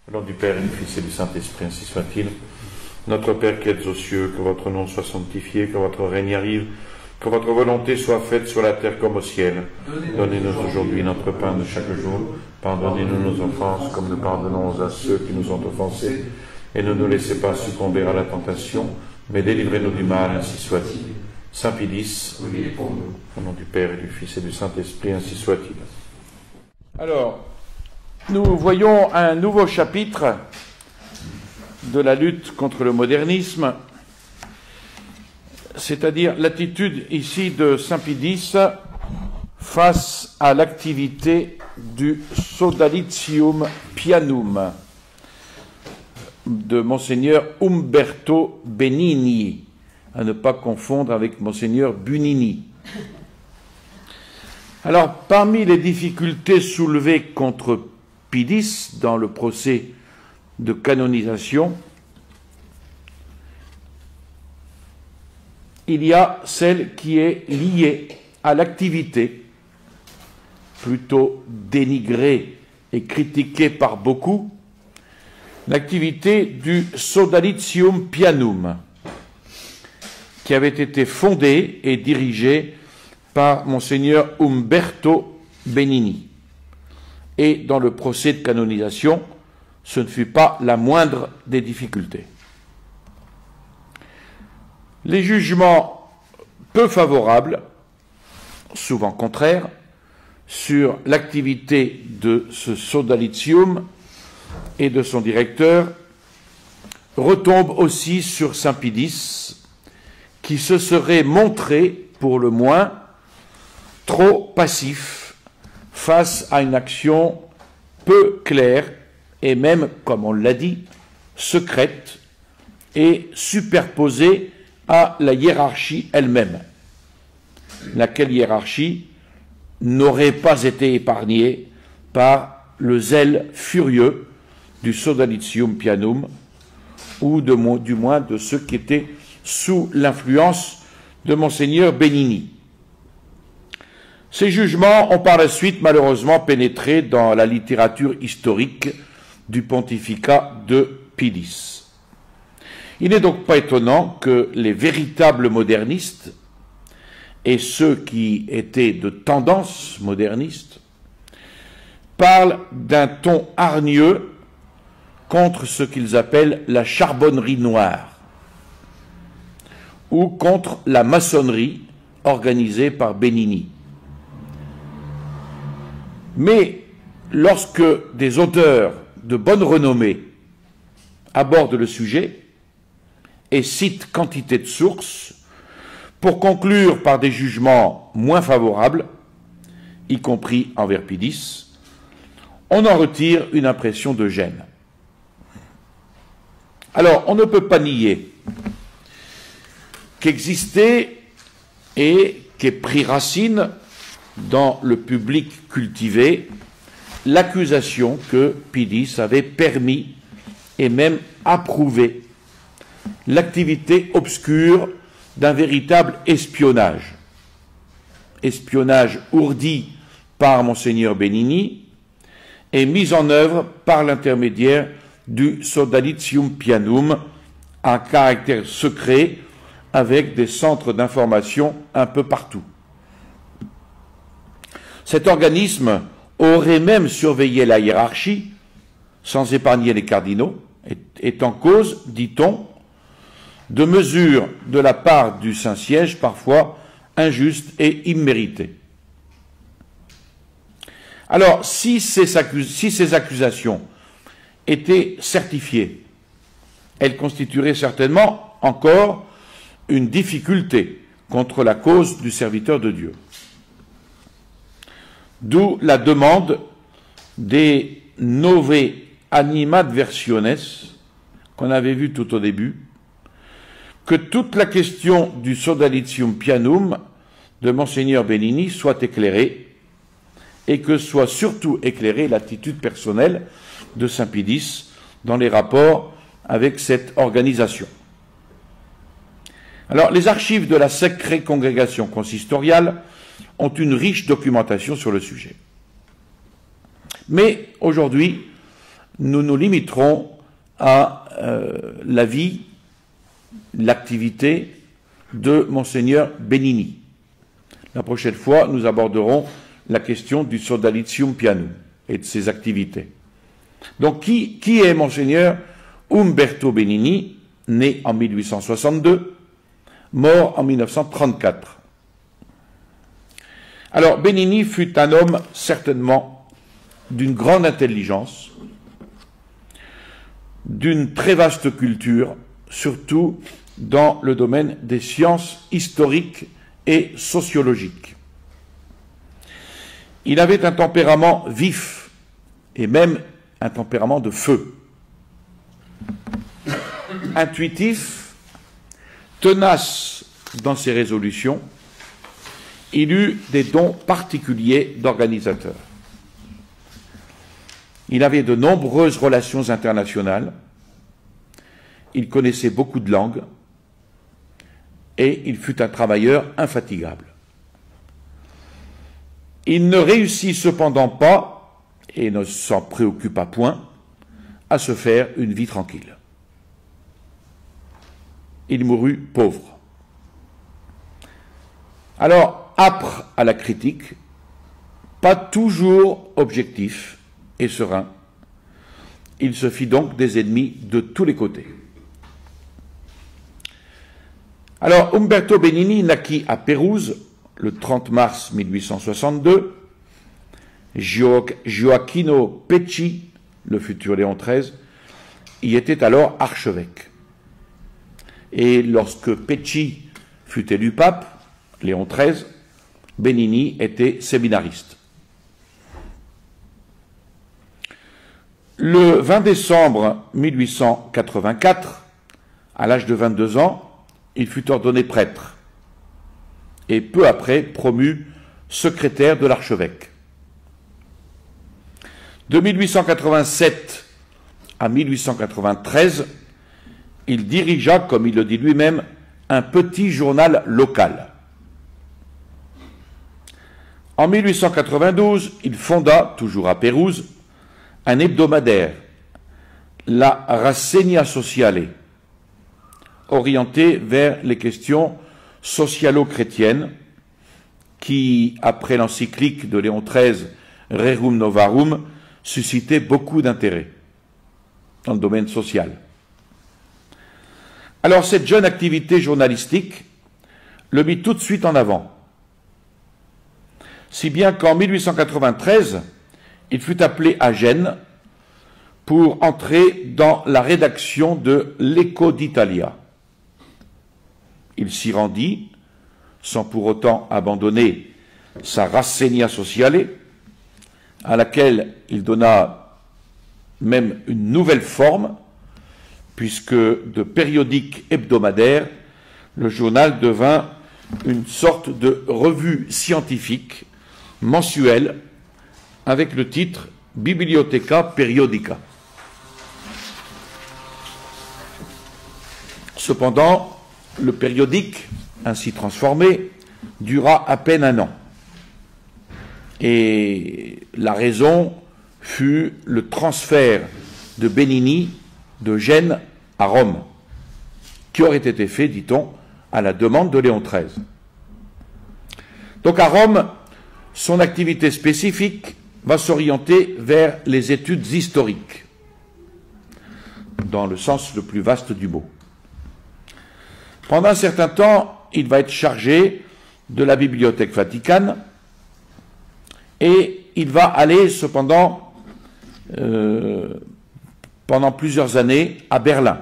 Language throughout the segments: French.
Au nom du Père et du Fils et du Saint-Esprit, ainsi soit-il. Notre Père qui êtes aux cieux, que votre nom soit sanctifié, que votre règne arrive, que votre volonté soit faite sur la terre comme au ciel. Donnez-nous aujourd'hui notre pain de chaque jour. Pardonnez-nous nos offenses, comme nous pardonnons à ceux qui nous ont offensés. Et ne nous laissez pas succomber à la tentation, mais délivrez-nous du mal, ainsi soit-il. Saint Pidis, au nom du Père et du Fils et du Saint-Esprit, ainsi soit-il. Alors, nous voyons un nouveau chapitre de la lutte contre le modernisme, c'est-à-dire l'attitude ici de Saint Pidis face à l'activité du Sodalitium Pianum de Monseigneur Umberto Benigni, à ne pas confondre avec Monseigneur Bunini. Alors, parmi les difficultés soulevées contre Pidis dans le procès de canonisation, il y a celle qui est liée à l'activité, plutôt dénigrée et critiquée par beaucoup, l'activité du Sodalitium Pianum, qui avait été fondée et dirigée par Monseigneur Umberto Benigni. Et dans le procès de canonisation, ce ne fut pas la moindre des difficultés. Les jugements peu favorables, souvent contraires, sur l'activité de ce Sodalitium et de son directeur retombent aussi sur Saint Pidis, qui se serait montré, pour le moins, trop passif face à une action peu claire et même, comme on l'a dit, secrète et superposée à la hiérarchie elle-même, laquelle hiérarchie n'aurait pas été épargnée par le zèle furieux du Sodalitium Pianum, ou du moins de ceux qui étaient sous l'influence de Monseigneur Benigni. Ces jugements ont par la suite malheureusement pénétré dans la littérature historique du pontificat de Pidis. Il n'est donc pas étonnant que les véritables modernistes et ceux qui étaient de tendance moderniste parlent d'un ton hargneux contre ce qu'ils appellent la charbonnerie noire ou contre la maçonnerie organisée par Benigni. Mais lorsque des auteurs de bonne renommée abordent le sujet et citent quantité de sources pour conclure par des jugements moins favorables, y compris envers Pidis, on en retire une impression de gêne. Alors, on ne peut pas nier qu'existait et qu'ait pris racine dans le public cultivé l'accusation que Pidis avait permis et même approuvé l'activité obscure d'un véritable espionnage. Espionnage ourdi par Monseigneur Benigni et mis en œuvre par l'intermédiaire du Sodalitium Pianum, à caractère secret avec des centres d'information un peu partout. Cet organisme aurait même surveillé la hiérarchie, sans épargner les cardinaux, est en cause, dit-on, de mesures de la part du Saint-Siège parfois injustes et imméritées. Alors, si ces accusations étaient certifiées, elles constitueraient certainement encore une difficulté contre la cause du serviteur de Dieu. D'où la demande des Nove Animadversiones, qu'on avait vu tout au début, que toute la question du Sodalitium Pianum de Monseigneur Benigni soit éclairée, et que soit surtout éclairée l'attitude personnelle de Saint Pidis dans les rapports avec cette organisation. Alors, les archives de la Sacrée Congrégation consistoriale ont une riche documentation sur le sujet. Mais aujourd'hui, nous nous limiterons à la vie, l'activité de Monseigneur Benini. La prochaine fois, nous aborderons la question du Sodalitium Pianum et de ses activités. Donc, qui est Monseigneur Umberto Benini, né en 1862, mort en 1934? Alors, Benini fut un homme certainement d'une grande intelligence, d'une très vaste culture, surtout dans le domaine des sciences historiques et sociologiques. Il avait un tempérament vif et même un tempérament de feu. Intuitif, tenace dans ses résolutions, il eut des dons particuliers d'organisateur. Il avait de nombreuses relations internationales, il connaissait beaucoup de langues et il fut un travailleur infatigable. Il ne réussit cependant pas, et ne s'en préoccupa point, à se faire une vie tranquille. Il mourut pauvre. Alors, âpre à la critique, pas toujours objectif et serein, il se fit donc des ennemis de tous les côtés. Alors, Umberto Benini naquit à Pérouse le 30 mars 1862. Gioacchino Pecci, le futur Léon XIII, y était alors archevêque. Et lorsque Pecci fut élu pape, Léon XIII, Benini était séminariste. Le 20 décembre 1884, à l'âge de 22 ans, il fut ordonné prêtre et peu après promu secrétaire de l'archevêque. De 1887 à 1893, il dirigea, comme il le dit lui-même, un petit journal local. En 1892, il fonda, toujours à Pérouse, un hebdomadaire, la Rassegna Sociale, orienté vers les questions socialo-chrétiennes, qui, après l'encyclique de Léon XIII, Rerum Novarum, suscitait beaucoup d'intérêt dans le domaine social. Alors cette jeune activité journalistique le mit tout de suite en avant, si bien qu'en 1893, il fut appelé à Gênes pour entrer dans la rédaction de l'Eco d'Italia. Il s'y rendit, sans pour autant abandonner sa Rassegna Sociale, à laquelle il donna même une nouvelle forme, puisque de périodique hebdomadaire, le journal devint une sorte de revue scientifique mensuelle avec le titre Bibliotheca Periodica. Cependant, le périodique, ainsi transformé, dura à peine un an. Et la raison fut le transfert de Benini de Gênes à Rome, qui aurait été fait, dit-on, à la demande de Léon XIII. Donc à Rome, son activité spécifique va s'orienter vers les études historiques, dans le sens le plus vaste du mot. Pendant un certain temps, il va être chargé de la Bibliothèque Vaticane et il va aller cependant, pendant plusieurs années, à Berlin.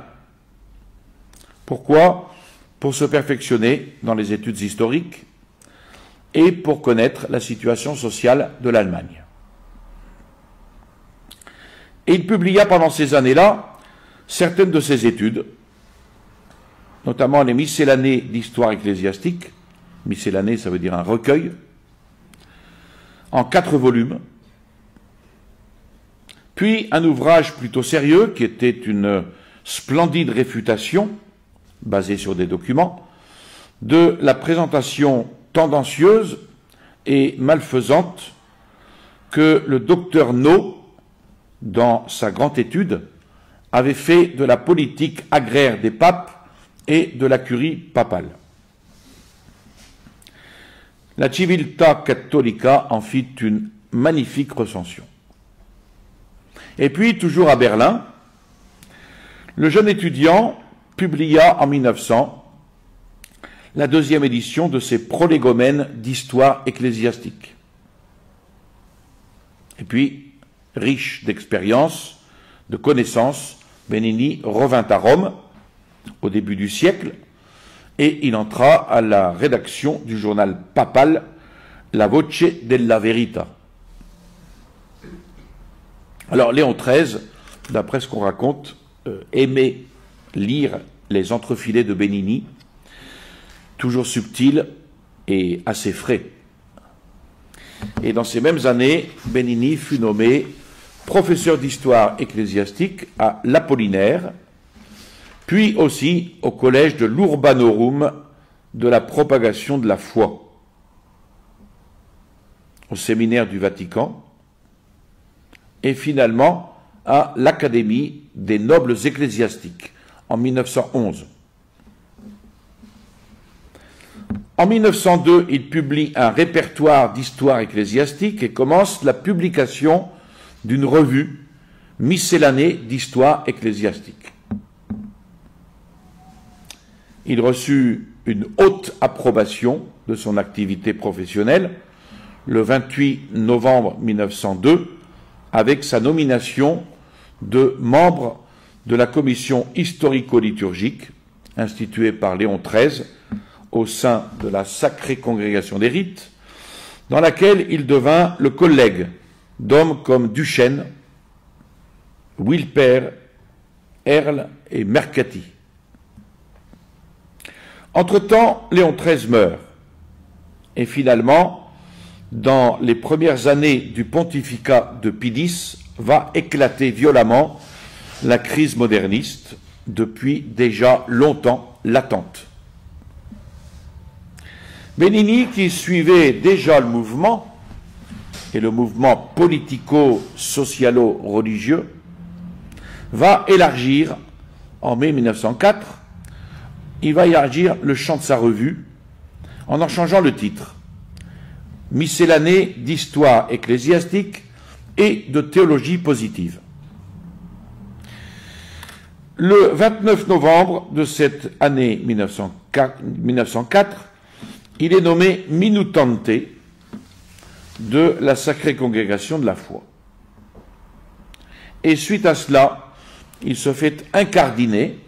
Pourquoi? Pour se perfectionner dans les études historiques et pour connaître la situation sociale de l'Allemagne. Et il publia pendant ces années-là certaines de ses études, notamment les miscellanées d'histoire ecclésiastique. Miscellanée, ça veut dire un recueil, en 4 volumes, puis un ouvrage plutôt sérieux qui était une splendide réfutation, basée sur des documents, de la présentation tendancieuse et malfaisante que le docteur No dans sa grande étude, avait fait de la politique agraire des papes et de la curie papale. La Civiltà Cattolica en fit une magnifique recension. Et puis, toujours à Berlin, le jeune étudiant publia en 1900 la deuxième édition de ses prolégomènes d'histoire ecclésiastique. Et puis, riche d'expérience, de connaissances, Benini revint à Rome au début du siècle et il entra à la rédaction du journal papal La Voce della Verità. Alors Léon XIII, d'après ce qu'on raconte, aimait lire les entrefilets de Benini, toujours subtils et assez frais. Et dans ces mêmes années, Benini fut nommé professeur d'histoire ecclésiastique à l'Apollinaire, puis aussi au collège de l'Urbanorum de la propagation de la foi, au séminaire du Vatican, et finalement à l'Académie des nobles ecclésiastiques en 1911. En 1902, il publie un répertoire d'histoire ecclésiastique et commence la publication d'une revue miscellanée d'histoire ecclésiastique. Il reçut une haute approbation de son activité professionnelle le 28 novembre 1902 avec sa nomination de membre de la commission historico-liturgique instituée par Léon XIII au sein de la Sacrée Congrégation des Rites, dans laquelle il devint le collègue d'hommes comme Duchesne, Wilper, Erle et Mercati. Entre-temps, Léon XIII meurt, et finalement, dans les premières années du pontificat de Pie X, va éclater violemment la crise moderniste, depuis déjà longtemps latente. Benini, qui suivait déjà le mouvement, et le mouvement politico-socialo-religieux, va élargir, en mai 1904, il va élargir le champ de sa revue en changeant le titre. Miscellanée d'histoire ecclésiastique et de théologie positive. Le 29 novembre de cette année 1904, il est nommé minutante de la Sacrée Congrégation de la foi. Et suite à cela, il se fait incardiner,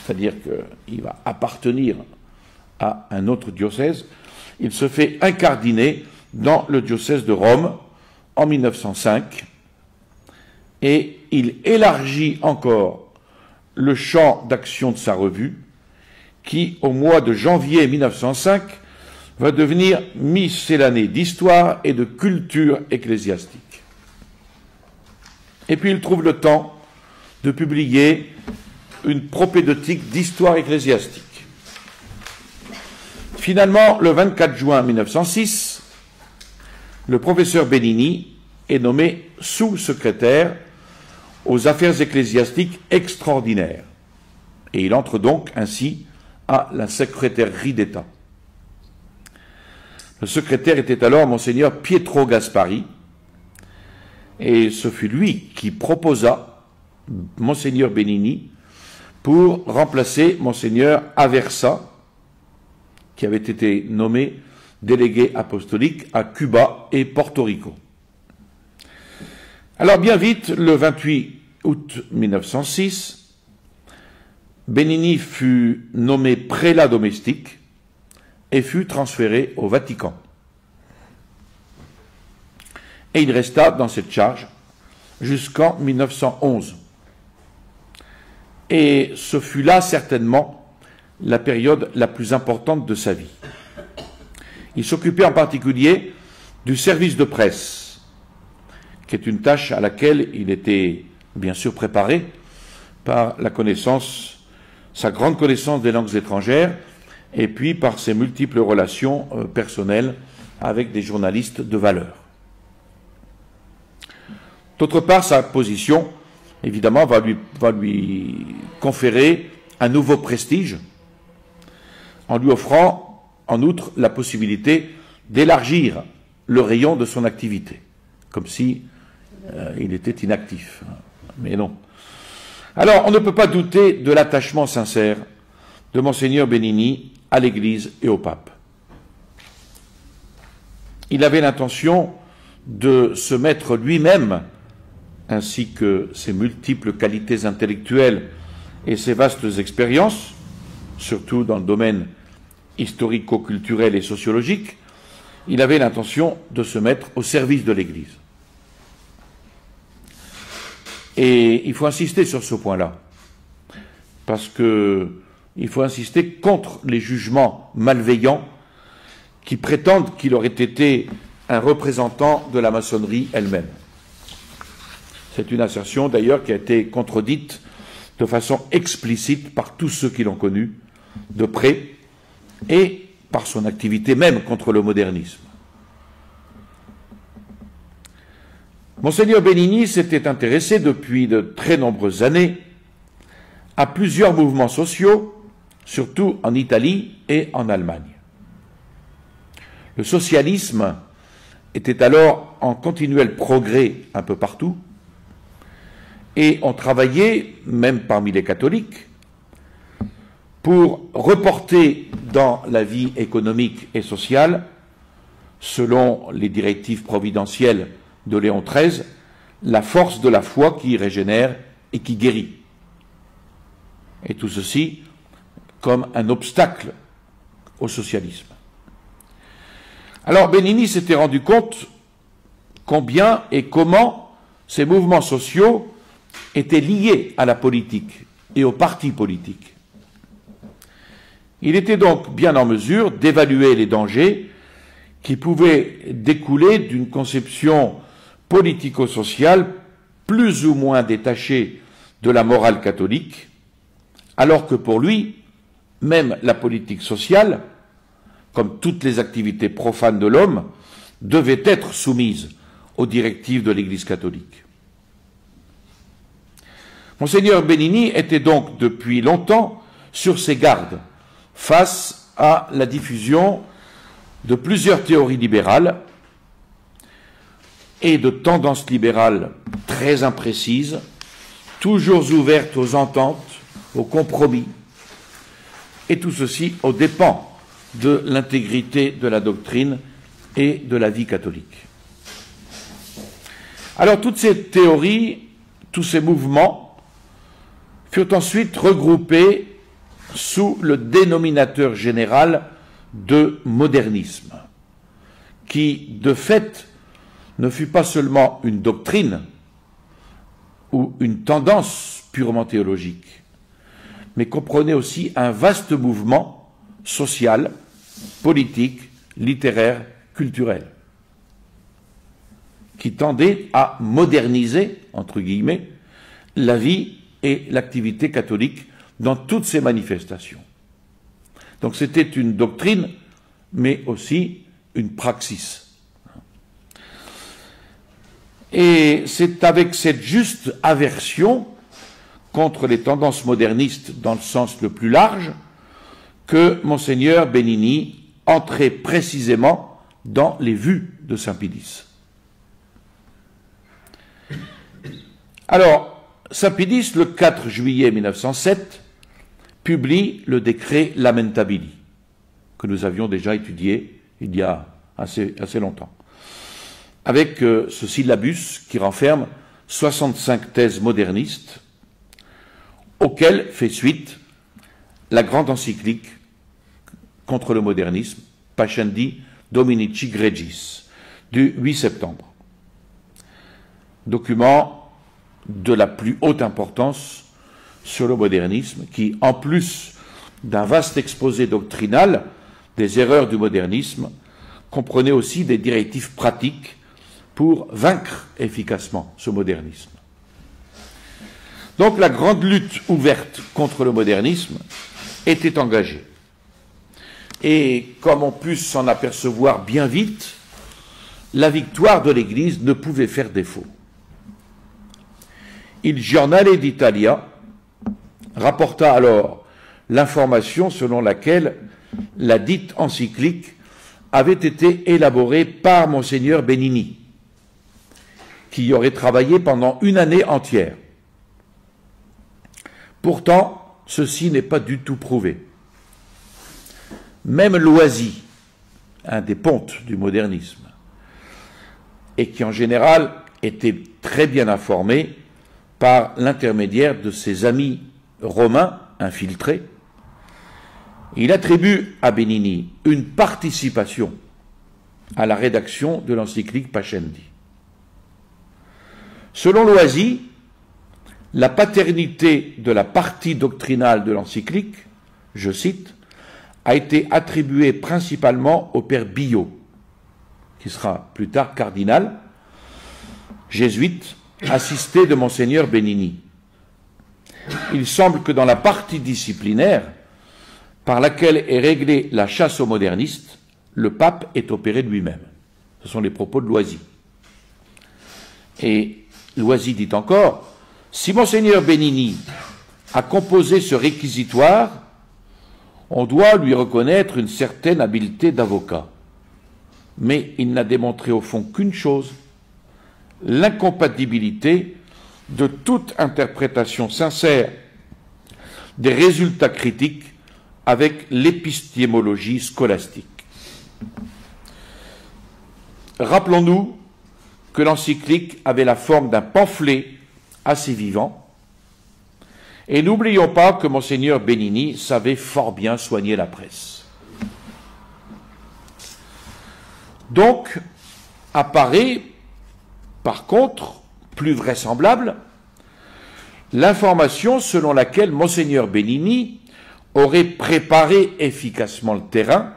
c'est-à-dire qu'il va appartenir à un autre diocèse, il se fait incardiner dans le diocèse de Rome en 1905 et il élargit encore le champ d'action de sa revue qui, au mois de janvier 1905, va devenir miscellanée d'histoire et de culture ecclésiastique. Et puis il trouve le temps de publier une propédeutique d'histoire ecclésiastique. Finalement, le 24 juin 1906, le professeur Benini est nommé sous-secrétaire aux affaires ecclésiastiques extraordinaires. Et il entre donc ainsi à la secrétairerie d'État. Le secrétaire était alors Monseigneur Pietro Gaspari, et ce fut lui qui proposa Monseigneur Benini pour remplacer Monseigneur Aversa, qui avait été nommé délégué apostolique à Cuba et Porto Rico. Alors bien vite, le 28 août 1906, Benini fut nommé prélat domestique et fut transféré au Vatican. Et il resta dans cette charge jusqu'en 1911. Et ce fut là certainement la période la plus importante de sa vie. Il s'occupait en particulier du service de presse, qui est une tâche à laquelle il était bien sûr préparé par la connaissance, sa grande connaissance des langues étrangères, et puis par ses multiples relations personnelles avec des journalistes de valeur. D'autre part, sa position, évidemment, va lui conférer un nouveau prestige en lui offrant, en outre, la possibilité d'élargir le rayon de son activité, comme si il était inactif. Mais non. Alors, on ne peut pas douter de l'attachement sincère de Monseigneur Benigni à l'Église et au pape. Il avait l'intention de se mettre lui-même, ainsi que ses multiples qualités intellectuelles et ses vastes expériences, surtout dans le domaine historico-culturel et sociologique, il avait l'intention de se mettre au service de l'Église. Et il faut insister sur ce point-là, parce qu'il faut insister contre les jugements malveillants qui prétendent qu'il aurait été un représentant de la maçonnerie elle-même. C'est une assertion d'ailleurs qui a été contredite de façon explicite par tous ceux qui l'ont connu de près et par son activité même contre le modernisme. Monseigneur Benigni s'était intéressé depuis de très nombreuses années à plusieurs mouvements sociaux, surtout en Italie et en Allemagne. Le socialisme était alors en continuel progrès un peu partout, et on travaillait, même parmi les catholiques, pour reporter dans la vie économique et sociale, selon les directives providentielles de Léon XIII, la force de la foi qui régénère et qui guérit. Et tout ceci comme un obstacle au socialisme. Alors Benigni s'était rendu compte combien et comment ces mouvements sociaux étaient liés à la politique et aux partis politiques. Il était donc bien en mesure d'évaluer les dangers qui pouvaient découler d'une conception politico-sociale plus ou moins détachée de la morale catholique, alors que pour lui, même la politique sociale, comme toutes les activités profanes de l'homme, devait être soumise aux directives de l'Église catholique. Monseigneur Benigni était donc depuis longtemps sur ses gardes face à la diffusion de plusieurs théories libérales et de tendances libérales très imprécises, toujours ouvertes aux ententes, aux compromis, et tout ceci aux dépens de l'intégrité de la doctrine et de la vie catholique. Alors toutes ces théories, tous ces mouvements furent ensuite regroupés sous le dénominateur général de modernisme, qui, de fait, ne fut pas seulement une doctrine ou une tendance purement théologique, mais comprenait aussi un vaste mouvement social, politique, littéraire, culturel, qui tendait à moderniser, entre guillemets, la vie et l'activité catholique dans toutes ses manifestations. Donc c'était une doctrine, mais aussi une praxis. Et c'est avec cette juste aversion contre les tendances modernistes dans le sens le plus large que Monseigneur Benigni entrait précisément dans les vues de Saint Pidis. Alors, Saint Pidis, le 4 juillet 1907, publie le décret Lamentabili, que nous avions déjà étudié il y a assez longtemps, avec ce syllabus qui renferme 65 thèses modernistes, auxquelles fait suite la grande encyclique contre le modernisme, Pascendi Dominici Gregis, du 8 septembre. Document de la plus haute importance sur le modernisme, qui, en plus d'un vaste exposé doctrinal des erreurs du modernisme, comprenait aussi des directives pratiques pour vaincre efficacement ce modernisme. Donc la grande lutte ouverte contre le modernisme était engagée. Et comme on put s'en apercevoir bien vite, la victoire de l'Église ne pouvait faire défaut. Il Giornale d'Italia rapporta alors l'information selon laquelle la dite encyclique avait été élaborée par Monseigneur Benini, qui y aurait travaillé pendant une année entière. Pourtant, ceci n'est pas du tout prouvé. Même Loisy, un des pontes du modernisme, et qui en général était très bien informé par l'intermédiaire de ses amis romains infiltrés, il attribue à Benini une participation à la rédaction de l'encyclique Pascendi. Selon Loisy, la paternité de la partie doctrinale de l'encyclique, je cite, a été attribuée principalement au père Billot, qui sera plus tard cardinal, jésuite, assisté de Monseigneur Benini. Il semble que dans la partie disciplinaire, par laquelle est réglée la chasse aux modernistes, le pape est opéré de lui-même. Ce sont les propos de Loisy. Et Loisy dit encore, si Monseigneur Benini a composé ce réquisitoire, on doit lui reconnaître une certaine habileté d'avocat. Mais il n'a démontré au fond qu'une chose, l'incompatibilité de toute interprétation sincère des résultats critiques avec l'épistémologie scolastique. Rappelons-nous que l'encyclique avait la forme d'un pamphlet assez vivant, et n'oublions pas que Monseigneur Benini savait fort bien soigner la presse. Donc, apparaît, par contre, plus vraisemblable, l'information selon laquelle Monseigneur Benini aurait préparé efficacement le terrain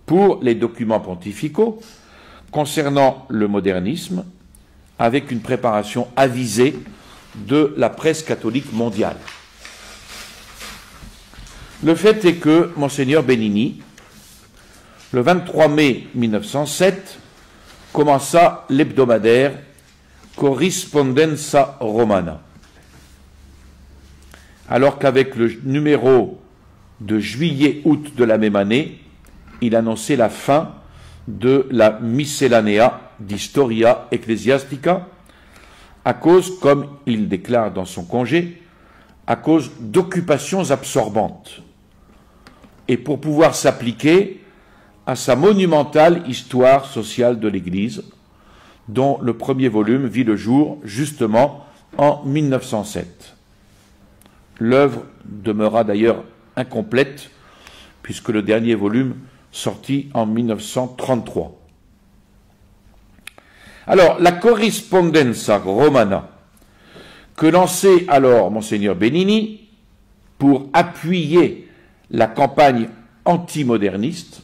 pour les documents pontificaux concernant le modernisme, avec une préparation avisée de la presse catholique mondiale. Le fait est que Monseigneur Benini, le 23 mai 1907, commença l'hebdomadaire Corrispondenza Romana, alors qu'avec le numéro de juillet-août de la même année, il annonçait la fin de la Miscellanea d'Historia Ecclesiastica, à cause, comme il déclare dans son congé, à cause d'occupations absorbantes, et pour pouvoir s'appliquer à sa monumentale histoire sociale de l'Église, dont le premier volume vit le jour justement en 1907. L'œuvre demeura d'ailleurs incomplète, puisque le dernier volume sortit en 1933. Alors, la Corrispondenza Romana, que lançait alors Monseigneur Benini pour appuyer la campagne antimoderniste,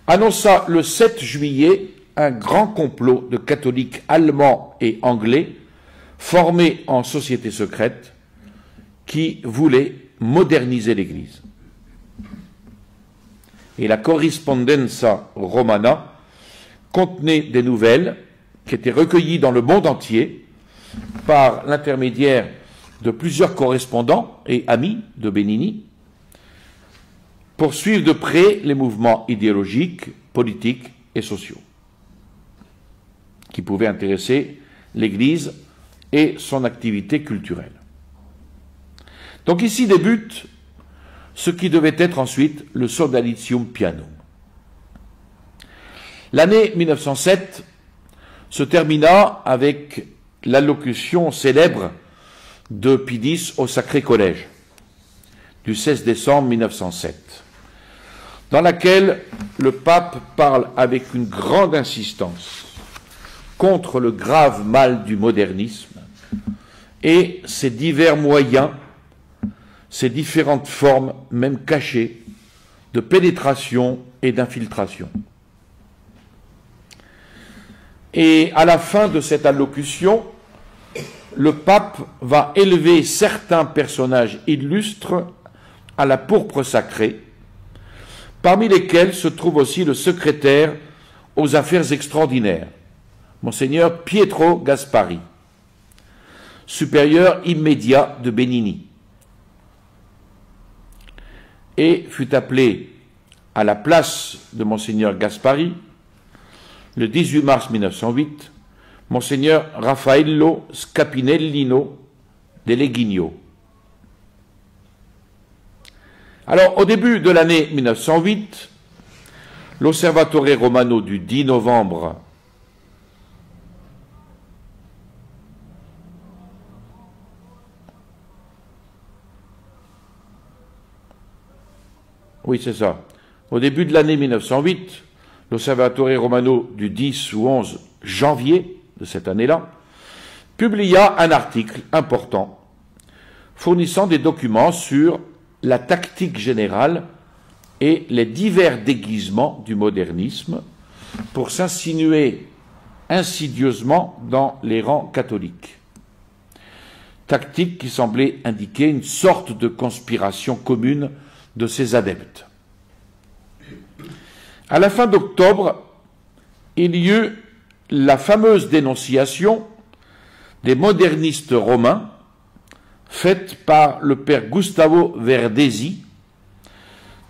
annonça le 7 juillet un grand complot de catholiques allemands et anglais formés en société secrète qui voulaient moderniser l'Église. Et la Corrispondenza Romana contenait des nouvelles qui étaient recueillies dans le monde entier par l'intermédiaire de plusieurs correspondants et amis de Benini pour suivre de près les mouvements idéologiques, politiques et sociaux qui pouvaient intéresser l'Église et son activité culturelle. Donc ici débute ce qui devait être ensuite le Sodalitium Pianum. L'année 1907 se termina avec l'allocution célèbre de Pie X au Sacré Collège du 16 décembre 1907, dans laquelle le pape parle avec une grande insistance contre le grave mal du modernisme et ses divers moyens, ses différentes formes, même cachées, de pénétration et d'infiltration. Et à la fin de cette allocution, le pape va élever certains personnages illustres à la pourpre sacrée, parmi lesquels se trouve aussi le secrétaire aux affaires extraordinaires, Monseigneur Pietro Gaspari. supérieur immédiat de Benini, et fut appelé à la place de Monseigneur Gaspari, le 18 mars 1908, Monseigneur Raffaello Scapinellino de Leghigno. Alors, au début de l'année 1908, l'Osservatore Romano du 10 novembre oui, c'est ça. Au début de l'année 1908, l'Osservatore Romano du 10 ou 11 janvier de cette année-là publia un article important fournissant des documents sur la tactique générale et les divers déguisements du modernisme pour s'insinuer insidieusement dans les rangs catholiques. Tactique qui semblait indiquer une sorte de conspiration commune de ses adeptes. À la fin d'octobre, il y eut la fameuse dénonciation des modernistes romains faite par le père Gustavo Verdesi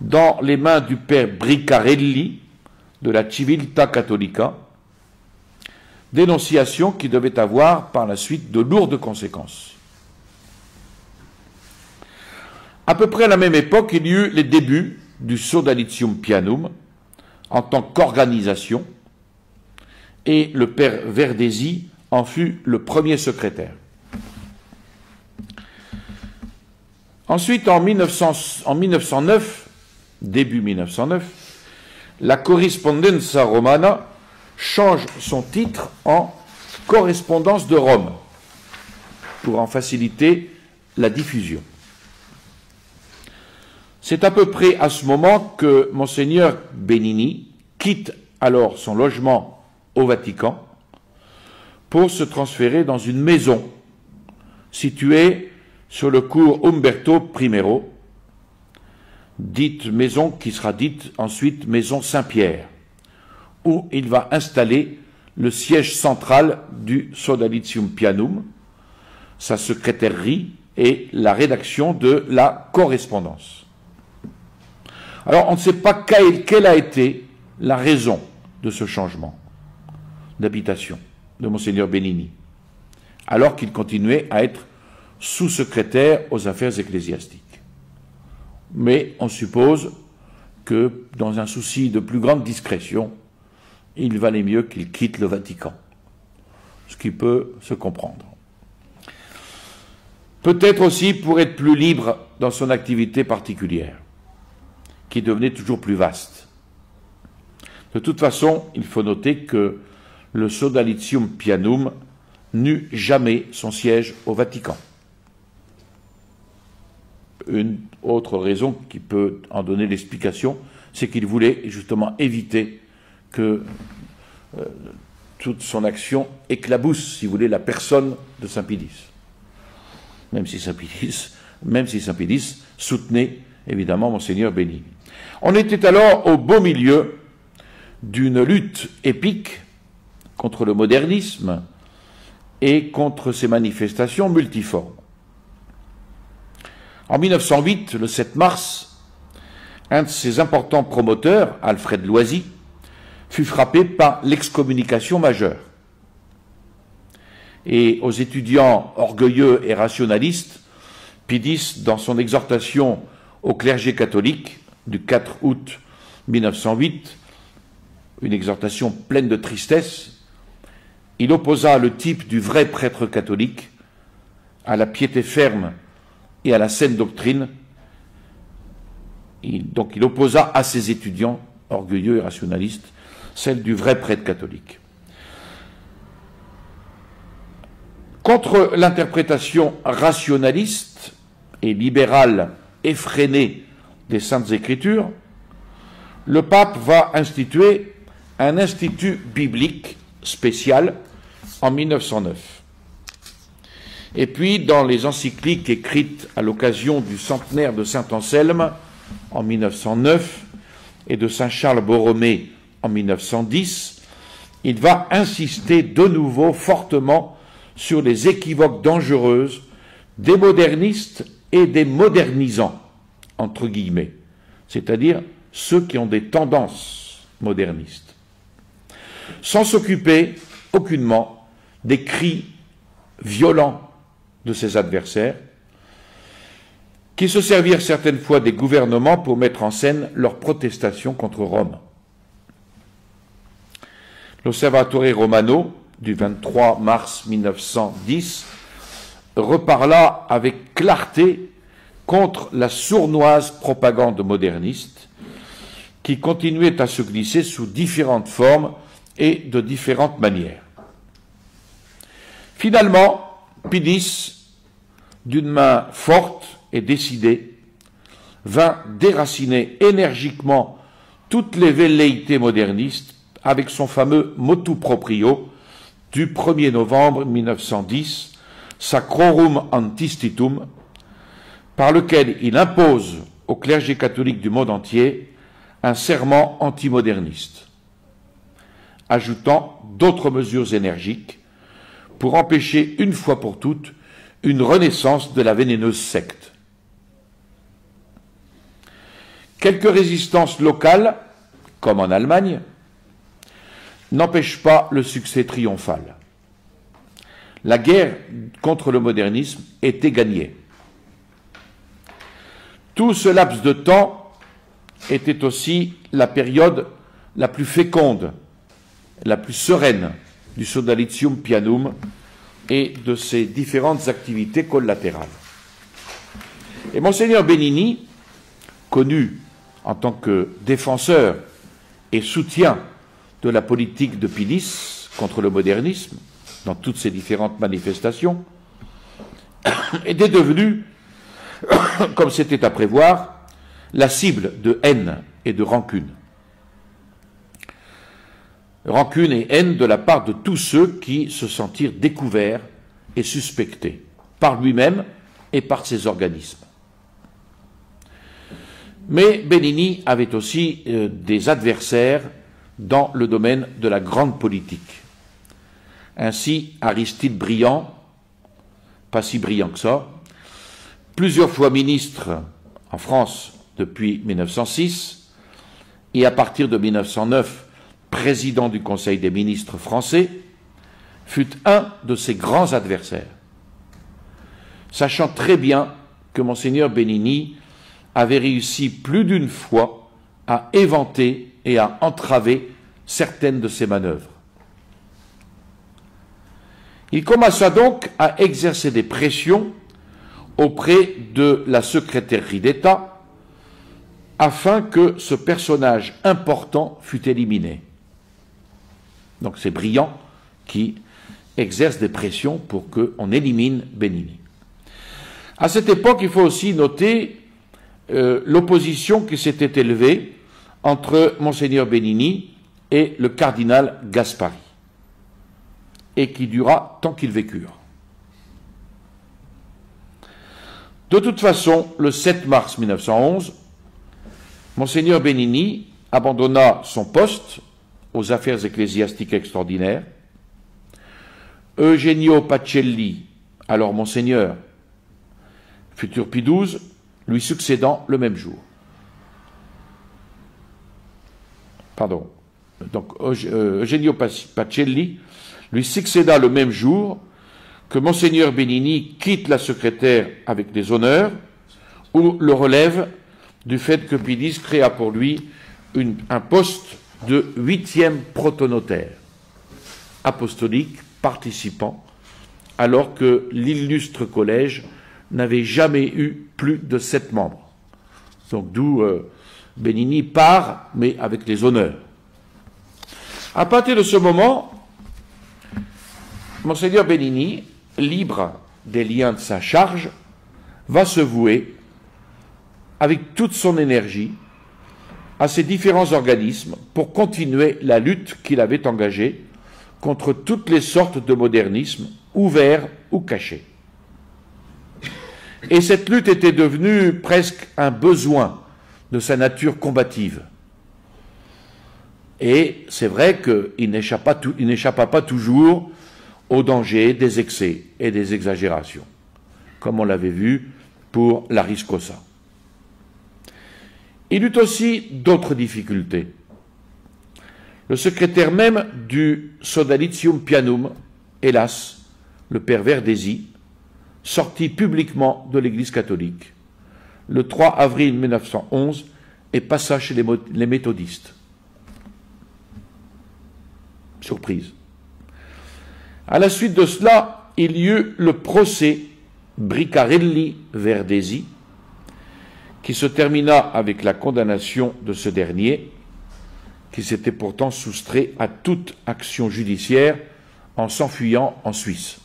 dans les mains du père Bricarelli de la Civiltà Cattolica, dénonciation qui devait avoir par la suite de lourdes conséquences. À peu près à la même époque, il y eut les débuts du Sodalitium Pianum en tant qu'organisation, et le père Verdesi en fut le premier secrétaire. Ensuite, en 1909, début 1909, la Corrispondenza Romana change son titre en Correspondance de Rome pour en faciliter la diffusion. C'est à peu près à ce moment que Monseigneur Benini quitte alors son logement au Vatican pour se transférer dans une maison située sur le cours Umberto I, dite maison qui sera dite ensuite maison Saint-Pierre, où il va installer le siège central du Sodalitium Pianum, sa secrétairerie et la rédaction de la correspondance. Alors, on ne sait pas quelle a été la raison de ce changement d'habitation de Monseigneur Benini, alors qu'il continuait à être sous-secrétaire aux affaires ecclésiastiques. Mais on suppose que, dans un souci de plus grande discrétion, il valait mieux qu'il quitte le Vatican, ce qui peut se comprendre. Peut-être aussi pour être plus libre dans son activité particulière, qui devenait toujours plus vaste. De toute façon, il faut noter que le Sodalitium Pianum n'eut jamais son siège au Vatican. Une autre raison qui peut en donner l'explication, c'est qu'il voulait justement éviter que toute son action éclabousse, si vous voulez, la personne de Saint Pidis. Même si Saint Pidis soutenait évidemment Monseigneur Benini. On était alors au beau milieu d'une lutte épique contre le modernisme et contre ses manifestations multiformes. En 1908, le 7 mars, un de ses importants promoteurs, Alfred Loisy, fut frappé par l'excommunication majeure. Et aux étudiants orgueilleux et rationalistes, Pidis, dans son exhortation au clergé catholique du 4 août 1908, une exhortation pleine de tristesse, il opposa le type du vrai prêtre catholique à la piété ferme et à la saine doctrine. Donc il opposa à ses étudiants orgueilleux et rationalistes celle du vrai prêtre catholique. Contre l'interprétation rationaliste et libérale effrénée des Saintes Écritures, le pape va instituer un institut biblique spécial en 1909. Et puis, dans les encycliques écrites à l'occasion du centenaire de Saint Anselme en 1909 et de Saint Charles Borromée en 1910, il va insister de nouveau fortement sur les équivoques dangereuses des modernistes et des modernisants, entre guillemets, c'est-à-dire ceux qui ont des tendances modernistes, sans s'occuper aucunement des cris violents de ses adversaires, qui se servirent certaines fois des gouvernements pour mettre en scène leurs protestations contre Rome. L'Osservatore Romano, du 23 mars 1910, reparla avec clarté contre la sournoise propagande moderniste qui continuait à se glisser sous différentes formes et de différentes manières. Finalement, Pidis, d'une main forte et décidée, vint déraciner énergiquement toutes les velléités modernistes avec son fameux motu proprio du 1er novembre 1910, Sacrorum Antistitum, par lequel il impose au clergé catholique du monde entier un serment antimoderniste, ajoutant d'autres mesures énergiques pour empêcher une fois pour toutes une renaissance de la vénéneuse secte. Quelques résistances locales, comme en Allemagne, n'empêchent pas le succès triomphal. La guerre contre le modernisme était gagnée. Tout ce laps de temps était aussi la période la plus féconde, la plus sereine du Sodalitium Pianum et de ses différentes activités collatérales. Et Monseigneur Benini, connu en tant que défenseur et soutien de la politique de Pidis contre le modernisme, dans toutes ses différentes manifestations, était devenu, comme c'était à prévoir, la cible de haine et de rancune. Rancune et haine de la part de tous ceux qui se sentirent découverts et suspectés, par lui-même et par ses organismes. Mais Benini avait aussi des adversaires dans le domaine de la grande politique. Ainsi, Aristide Briand, pas si brillant que ça, plusieurs fois ministre en France depuis 1906, et à partir de 1909, président du Conseil des ministres français, fut un de ses grands adversaires, sachant très bien que Monseigneur Benini avait réussi plus d'une fois à éventer et à entraver certaines de ses manœuvres. Il commença donc à exercer des pressions auprès de la secrétairerie d'État afin que ce personnage important fût éliminé. Donc c'est Briand qui exerce des pressions pour qu'on élimine Benini. À cette époque, il faut aussi noter l'opposition qui s'était élevée entre Monseigneur Benini et le cardinal Gaspari, et qui dura tant qu'ils vécurent. De toute façon, le 7 mars 1911, Monseigneur Benini abandonna son poste aux affaires ecclésiastiques extraordinaires. Eugenio Pacelli, alors Monseigneur, futur Pie XII, lui succédant le même jour. Pardon. Donc Eugenio Pacelli lui succéda le même jour que Monseigneur Benini quitte la secrétaire avec des honneurs ou le relève du fait que Pie X créa pour lui un poste de 8e protonotaire apostolique participant, alors que l'illustre collège n'avait jamais eu plus de 7 membres. Donc d'où Benini part, mais avec les honneurs. À partir de ce moment, Monseigneur Benini, libre des liens de sa charge, va se vouer avec toute son énergie à ces différents organismes pour continuer la lutte qu'il avait engagée contre toutes les sortes de modernisme, ouverts ou cachés. Et cette lutte était devenue presque un besoin de sa nature combative. Et c'est vrai qu'il n'échappa pas toujours au danger des excès et des exagérations, comme on l'avait vu pour l'Aris Cosa. Il eut aussi d'autres difficultés. Le secrétaire même du Sodalitium Pianum, hélas, le père Verdesi, sortit publiquement de l'Église catholique le 3 avril 1911 et passa chez les méthodistes. Surprise. À la suite de cela, il y eut le procès Bricarelli-Verdesi, qui se termina avec la condamnation de ce dernier, qui s'était pourtant soustrait à toute action judiciaire en s'enfuyant en Suisse.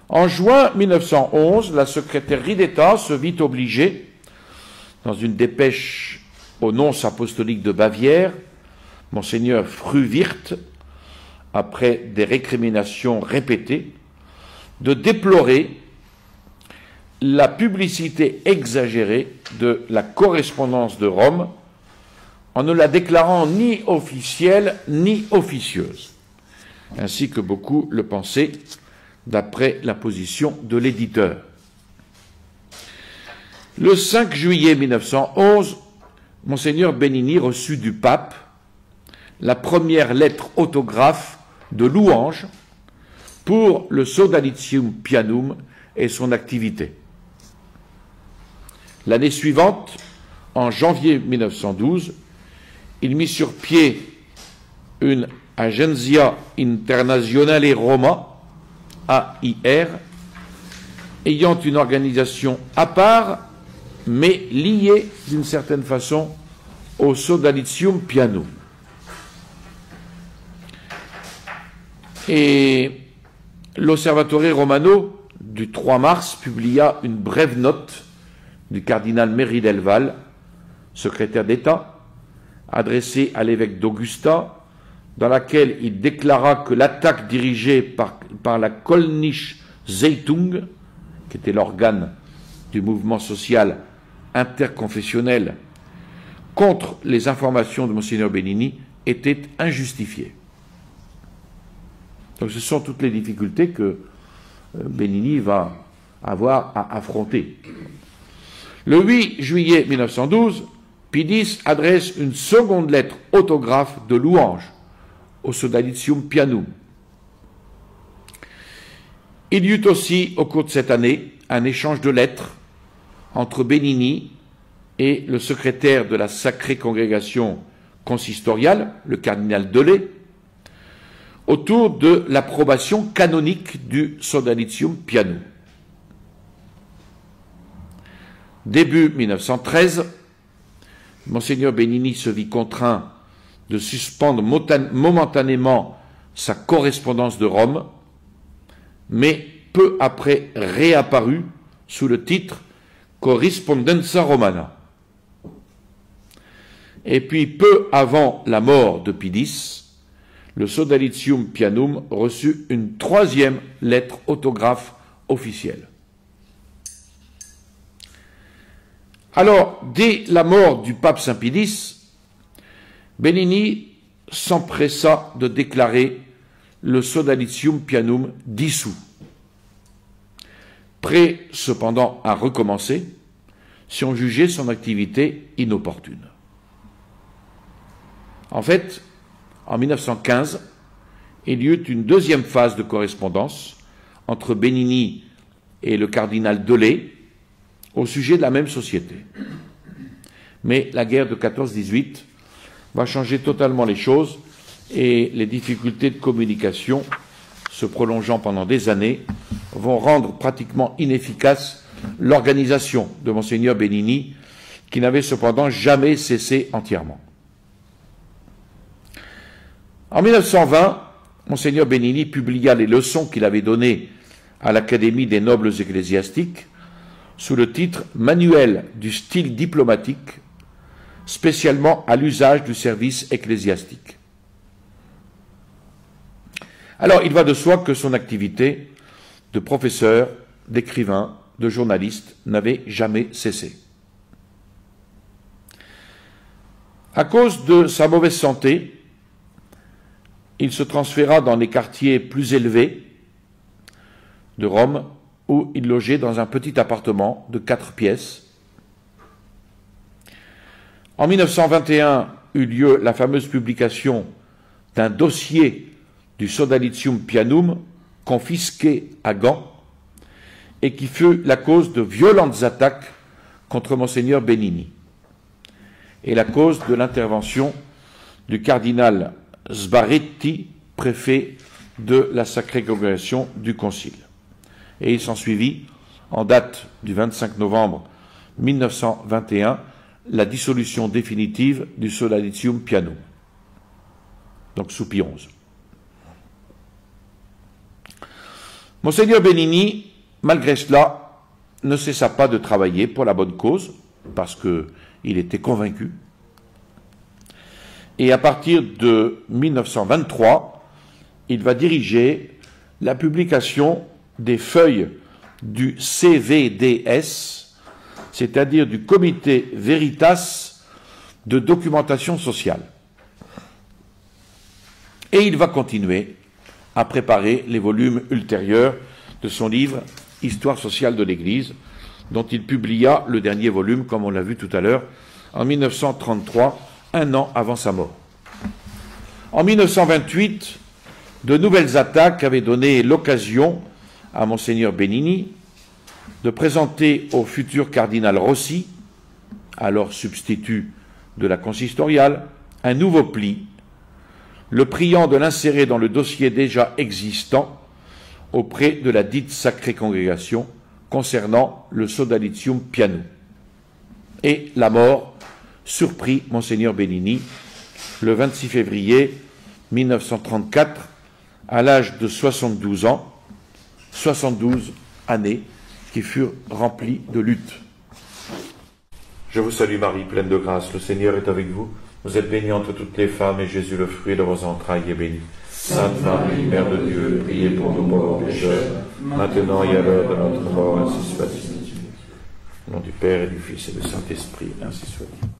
En juin 1911, la secrétaire d'État se vit obligée, dans une dépêche au nonce apostolique de Bavière, Monseigneur Fruwirt, après des récriminations répétées, de déplorer la publicité exagérée de la correspondance de Rome en ne la déclarant ni officielle ni officieuse, ainsi que beaucoup le pensaient d'après la position de l'éditeur. Le 5 juillet 1911, Monseigneur Benini reçut du pape la première lettre autographe de louange pour le Sodalitium Pianum et son activité. L'année suivante, en janvier 1912, il mit sur pied une Agenzia Internazionale Roma, AIR, ayant une organisation à part, mais liée d'une certaine façon au Sodalitium Pianum. Et l'Osservatore Romano, du 3 mars, publia une brève note du cardinal Méry del Val, secrétaire d'État, adressée à l'évêque d'Augusta, dans laquelle il déclara que l'attaque dirigée par la Kölnische Zeitung, qui était l'organe du mouvement social interconfessionnel, contre les informations de Monseigneur Benini était injustifiée. Donc ce sont toutes les difficultés que Benini va avoir à affronter. Le 8 juillet 1912, Pie X adresse une seconde lettre autographe de louange au Sodalitium Pianum. Il y eut aussi, au cours de cette année, un échange de lettres entre Benini et le secrétaire de la Sacrée Congrégation consistoriale, le cardinal Delay, autour de l'approbation canonique du Sodalitium Pianum. Début 1913, Monseigneur Benini se vit contraint de suspendre momentanément sa correspondance de Rome, mais peu après réapparut sous le titre Correspondenza Romana. Et puis peu avant la mort de Pie X, le Sodalitium Pianum reçut une troisième lettre autographe officielle. Alors, dès la mort du pape Saint Pie X, Benini s'empressa de déclarer le Sodalitium Pianum dissous, prêt cependant à recommencer si on jugeait son activité inopportune. En fait, en 1915, il y eut une deuxième phase de correspondance entre Benini et le cardinal Delay au sujet de la même société. Mais la guerre de 14-18 va changer totalement les choses et les difficultés de communication, se prolongeant pendant des années, vont rendre pratiquement inefficace l'organisation de Monseigneur Benini, qui n'avait cependant jamais cessé entièrement. En 1920, Monseigneur Benini publia les leçons qu'il avait données à l'Académie des nobles ecclésiastiques sous le titre « Manuel du style diplomatique », spécialement à l'usage du service ecclésiastique. Alors, il va de soi que son activité de professeur, d'écrivain, de journaliste n'avait jamais cessé. À cause de sa mauvaise santé, il se transféra dans les quartiers plus élevés de Rome, où il logeait dans un petit appartement de 4 pièces. En 1921 eut lieu la fameuse publication d'un dossier du Sodalitium Pianum confisqué à Gand et qui fut la cause de violentes attaques contre Monseigneur Benini et la cause de l'intervention du cardinal Sbarretti, préfet de la Sacrée Congrégation du Concile. Et il s'ensuivit, en date du 25 novembre 1921, la dissolution définitive du Sodalitium Pianum, donc sous Pie XI. Monseigneur Benini, malgré cela, ne cessa pas de travailler pour la bonne cause, parce qu'il était convaincu. Et à partir de 1923, il va diriger la publication des feuilles du CVDS, c'est-à-dire du Comité Veritas de documentation sociale. Et il va continuer à préparer les volumes ultérieurs de son livre « Histoire sociale de l'Église », dont il publia le dernier volume, comme on l'a vu tout à l'heure, en 1933, un an avant sa mort. En 1928, de nouvelles attaques avaient donné l'occasion à Monseigneur Benini de présenter au futur cardinal Rossi, alors substitut de la consistoriale, un nouveau pli, le priant de l'insérer dans le dossier déjà existant auprès de la dite Sacrée Congrégation concernant le Sodalitium Pianum. Et la mort surprit Monseigneur Benini le 26 février 1934 à l'âge de 72 ans, 72 années qui furent remplies de lutte. Je vous salue Marie, pleine de grâce, le Seigneur est avec vous. Vous êtes bénie entre toutes les femmes, et Jésus, le fruit de vos entrailles, est béni. Sainte Marie, Mère de Dieu, priez pour nous pauvres pécheurs, maintenant et à l'heure de notre mort, ainsi soit-il. Au nom du Père et du Fils et du Saint-Esprit, ainsi soit-il.